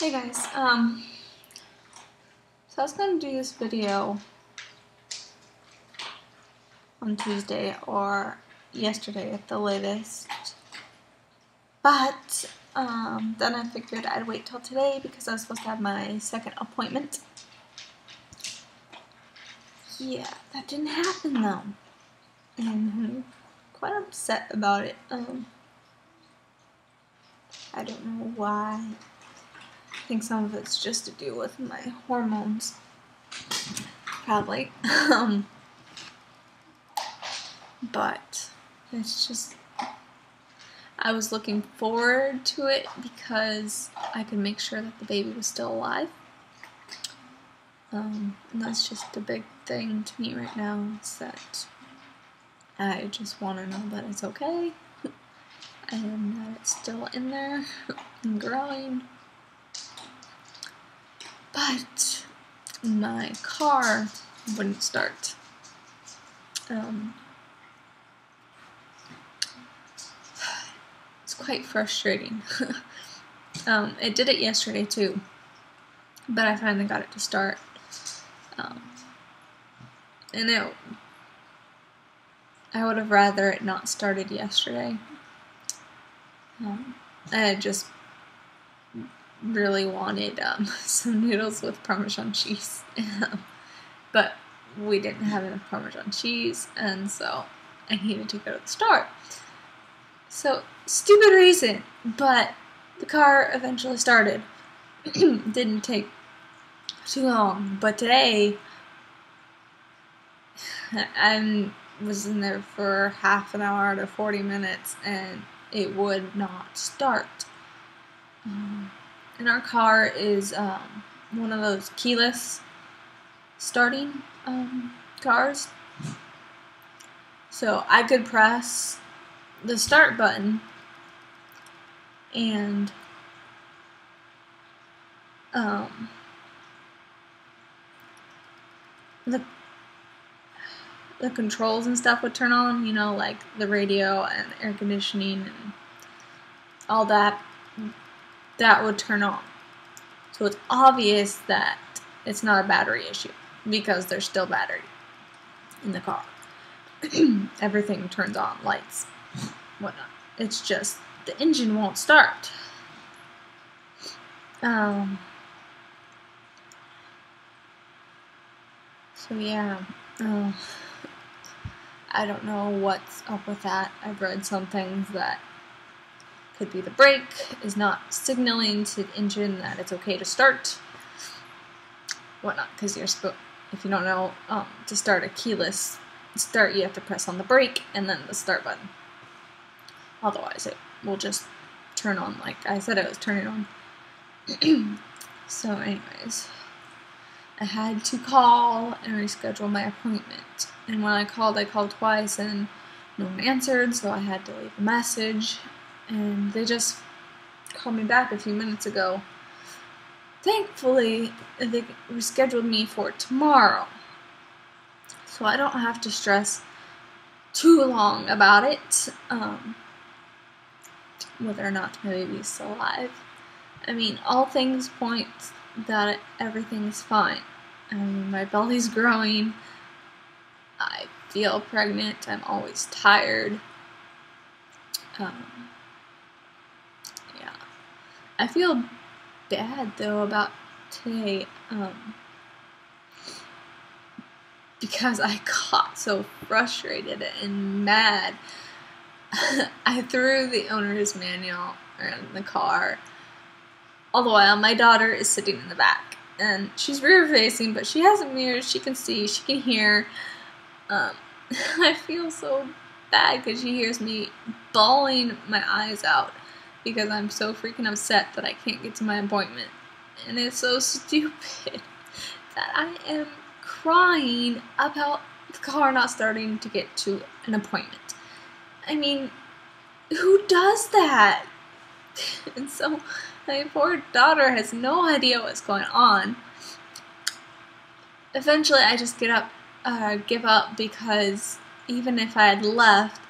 Hey guys, so I was gonna do this video on Tuesday or yesterday at the latest, but then I figured I'd wait till today because I was supposed to have my second appointment. Yeah, that didn't happen though, and I'm quite upset about it. I don't know why. I think some of it's just to do with my hormones, probably. But it's just, I was looking forward to it because I could make sure that the baby was still alive. And that's just the big thing to me right now, is that I just want to know that it's okay and that it's still in there and growing. But my car wouldn't start. It's quite frustrating. It did it yesterday too, but I finally got it to start. And I would have rather it not started yesterday. I just really wanted some noodles with Parmesan cheese, but we didn't have enough Parmesan cheese, and so I needed to go to the store. So, stupid reason, but the car eventually started. Didn't take too long, but today I was in there for half an hour to 40 minutes and it would not start. And our car is one of those keyless starting cars. So I could press the start button and the controls and stuff would turn on, you know, like the radio and the air conditioning and all that. That would turn on. So it's obvious that it's not a battery issue because there's still battery in the car. Everything turns on, lights, whatnot. It's just the engine won't start. So yeah, I don't know what's up with that. I've read some things that could be the brake is not signaling to the engine that it's okay to start, whatnot, because you're supposed, if you don't know, to start a keyless start, you have to press on the brake and then the start button. Otherwise, it will just turn on like I said it was turning on. So anyways, I had to call and reschedule my appointment. And when I called twice and no one answered, so I had to leave a message. And they just called me back a few minutes ago. Thankfully, they rescheduled me for tomorrow. So I don't have to stress too long about it, whether or not my baby's still alive. I mean, all things point that everything's fine. I mean, my belly's growing. I feel pregnant. I'm always tired. Yeah. I feel bad though about today, because I got so frustrated and mad. I threw the owner's manual around the car. All the while, my daughter is sitting in the back, and she's rear-facing, but she has a mirror, she can see, she can hear. I feel so bad because she hears me bawling my eyes out because I'm so freaking upset that I can't get to my appointment. And it's so stupid that I am crying about the car not starting to get to an appointment. I mean, who does that? And so my poor daughter has no idea what's going on. Eventually I just give up because even if I had left,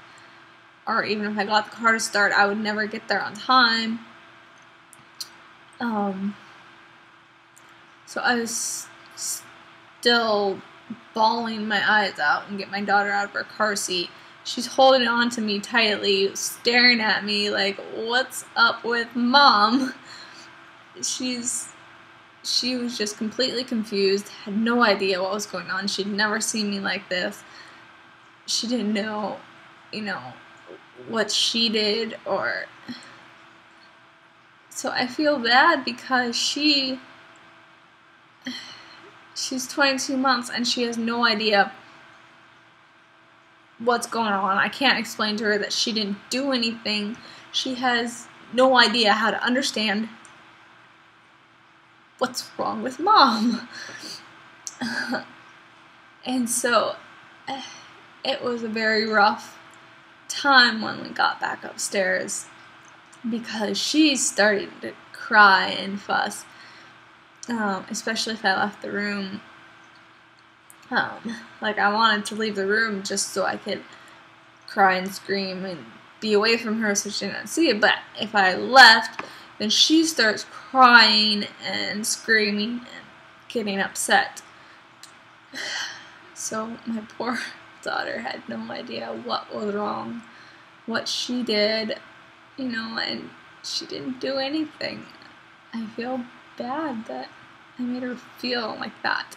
or even if I got the car to start, I would never get there on time. So I was still bawling my eyes out and get my daughter out of her car seat. She's holding on to me tightly, staring at me like, what's up with Mom? She was just completely confused, had no idea what was going on. She'd never seen me like this. She didn't know, what she did, or... So I feel bad because she's 22 months and she has no idea what's going on. I can't explain to her that she didn't do anything. She has no idea how to understand what's wrong with Mom. And so it was a very rough time when we got back upstairs because she started to cry and fuss, especially if I left the room. Like, I wanted to leave the room just so I could cry and scream and be away from her so she didn't see it, but if I left, then she starts crying and screaming and getting upset. So my poor daughter had no idea what was wrong, what she did, and she didn't do anything. I feel bad that I made her feel like that.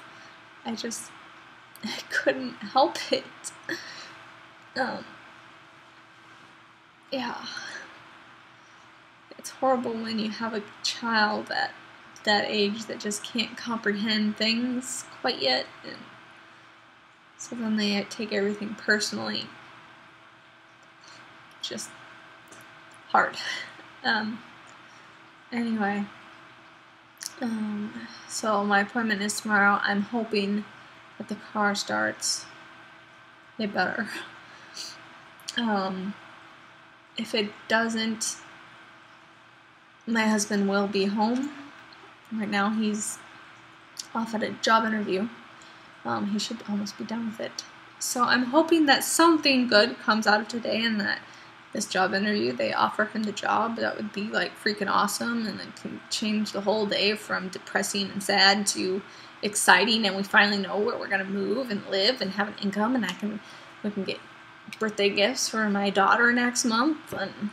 I couldn't help it. Yeah. It's horrible when you have a child at that age that just can't comprehend things quite yet, and so then they take everything personally. Just hard. Anyway, so my appointment is tomorrow. I'm hoping that the car starts. It better. If it doesn't, my husband will be home. Right now he's off at a job interview. He should almost be done with it. So I'm hoping that something good comes out of today and that this job interview, they offer him the job. That would be like freaking awesome, and it can change the whole day from depressing and sad to exciting, and we finally know where we're gonna move and live and have an income, and we can get birthday gifts for my daughter next month, and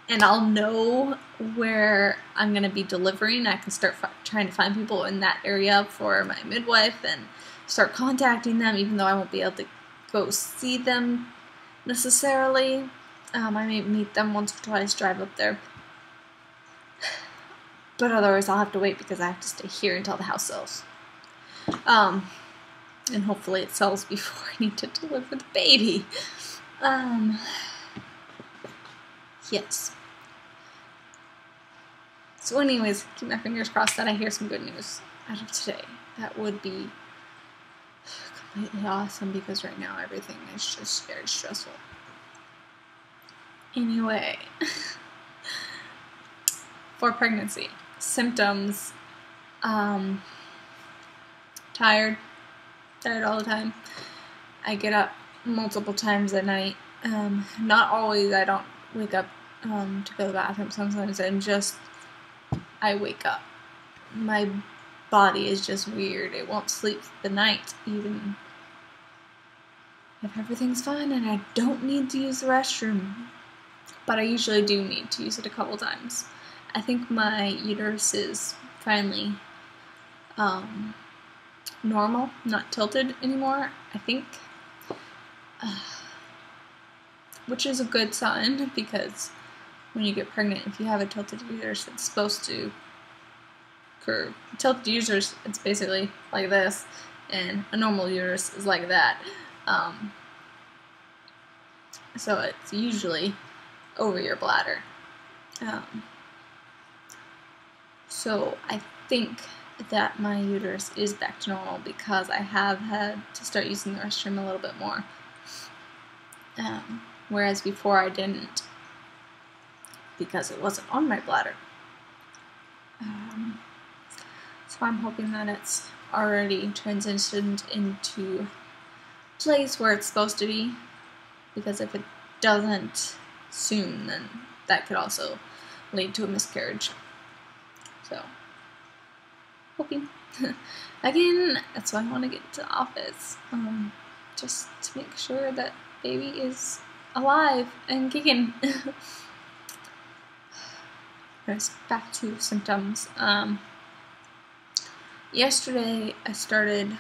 and I'll know where I'm going to be delivering. I can start trying to find people in that area for my midwife and start contacting them, even though I won't be able to go see them necessarily. I may meet them once or twice, drive up there. But otherwise I'll have to wait because I have to stay here until the house sells. And hopefully it sells before I need to deliver the baby. Yes. So anyways, keep my fingers crossed that I hear some good news out of today. That would be completely awesome because right now everything is just very stressful. Anyway, for pregnancy, symptoms, tired all the time. I get up multiple times at night. Not always. I don't wake up to go to the bathroom. Sometimes I wake up. My body is just weird. It won't sleep the night, even if everything's fine and I don't need to use the restroom. But I usually do need to use it a couple times. I think my uterus is finally normal, not tilted anymore, I think. Which is a good sign, because when you get pregnant, if you have a tilted uterus, it's supposed to curve. Tilted uterus, it's basically like this, and a normal uterus is like that. So it's usually over your bladder. So I think that my uterus is back to normal because I have had to start using the restroom a little bit more. Whereas before I didn't, because it wasn't on my bladder. So I'm hoping that it's already transitioned into place where it's supposed to be, because if it doesn't soon, then that could also lead to a miscarriage. So, hoping. Again, that's why I want to get to the office. Just to make sure that baby is alive and kicking. Anyways, back to symptoms. Yesterday I started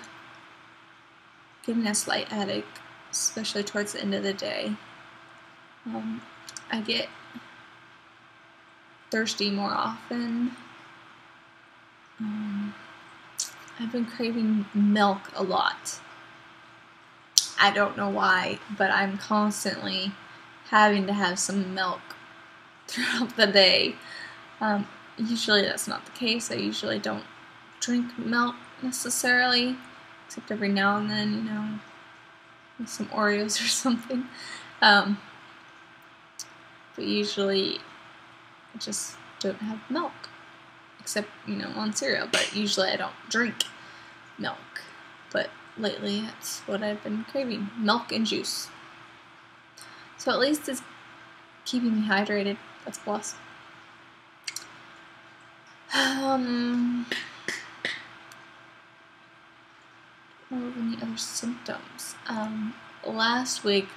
getting a slight headache, especially towards the end of the day. I get thirsty more often. I've been craving milk a lot. I don't know why, but I'm constantly having to have some milk throughout the day. Usually that's not the case. I usually don't drink milk necessarily, except every now and then, you know, with some Oreos or something. But usually I just don't have milk, except, you know, on cereal. But usually I don't drink milk. But lately that's what I've been craving, milk and juice. So at least it's keeping me hydrated. That's a plus. Any other symptoms? Last week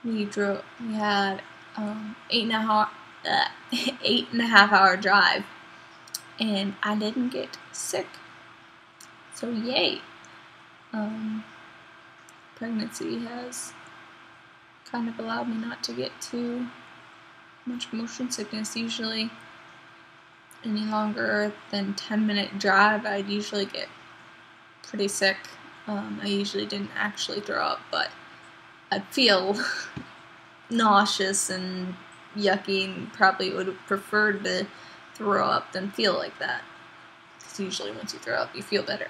we had 8.5 hour drive, and I didn't get sick. So yay! Pregnancy has kind of allowed me not to get too much motion sickness. Usually, any longer than 10-minute drive, I'd usually get pretty sick. I usually didn't actually throw up, but I'd feel nauseous and yucky, and probably would have preferred to throw up than feel like that. Because usually once you throw up, you feel better.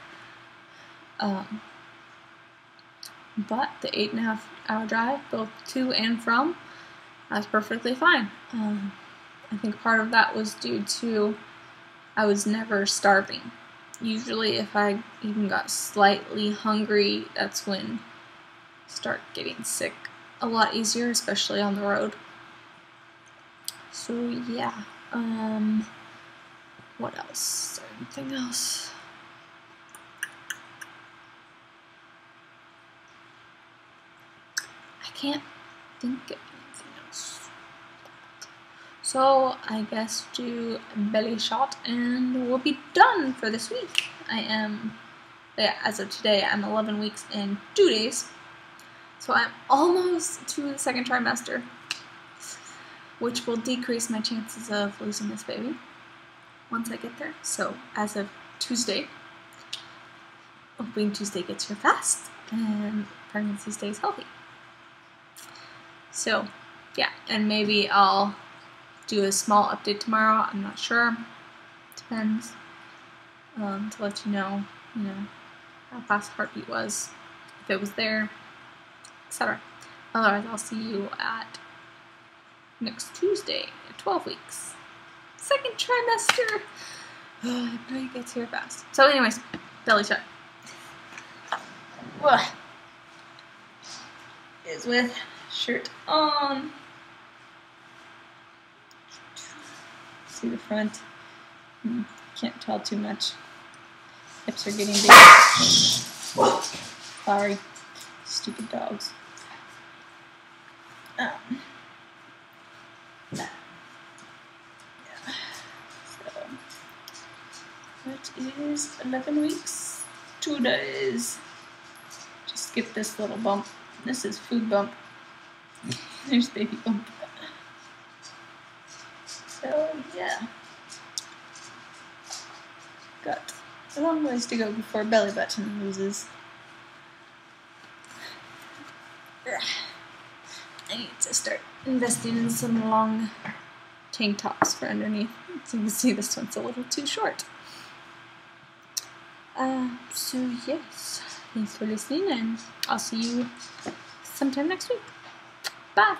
But the 8.5 hour drive, both to and from, I was perfectly fine. I think part of that was due to I was never starving. Usually if I even got slightly hungry, that's when I start getting sick a lot easier, especially on the road. So yeah. What else? Is there anything else? I can't think of anything else. So I guess do a belly shot and we'll be done for this week. As of today, I'm 11 weeks and 2 days. So I'm almost to the second trimester, which will decrease my chances of losing this baby once I get there. So as of Tuesday, hoping Tuesday gets here fast and pregnancy stays healthy. So yeah, and maybe I'll do a small update tomorrow. I'm not sure. Depends. To let you know how fast heartbeat was, if it was there, etc. Otherwise, I'll see you at next Tuesday at 12 weeks. Second trimester. I pray it gets here fast. So anyways, belly shot. Is with shirt on. See the front. Can't tell too much. Hips are getting big. Sorry, stupid dogs. Yeah. So that is 11 weeks, 2 days. Just skip this little bump. This is food bump. There's baby bump. So yeah, got a long ways to go before belly button loses. I need to start investing in some long tank tops for underneath. So you can see this one's a little too short. So yes, thanks for listening, and I'll see you sometime next week. Bye!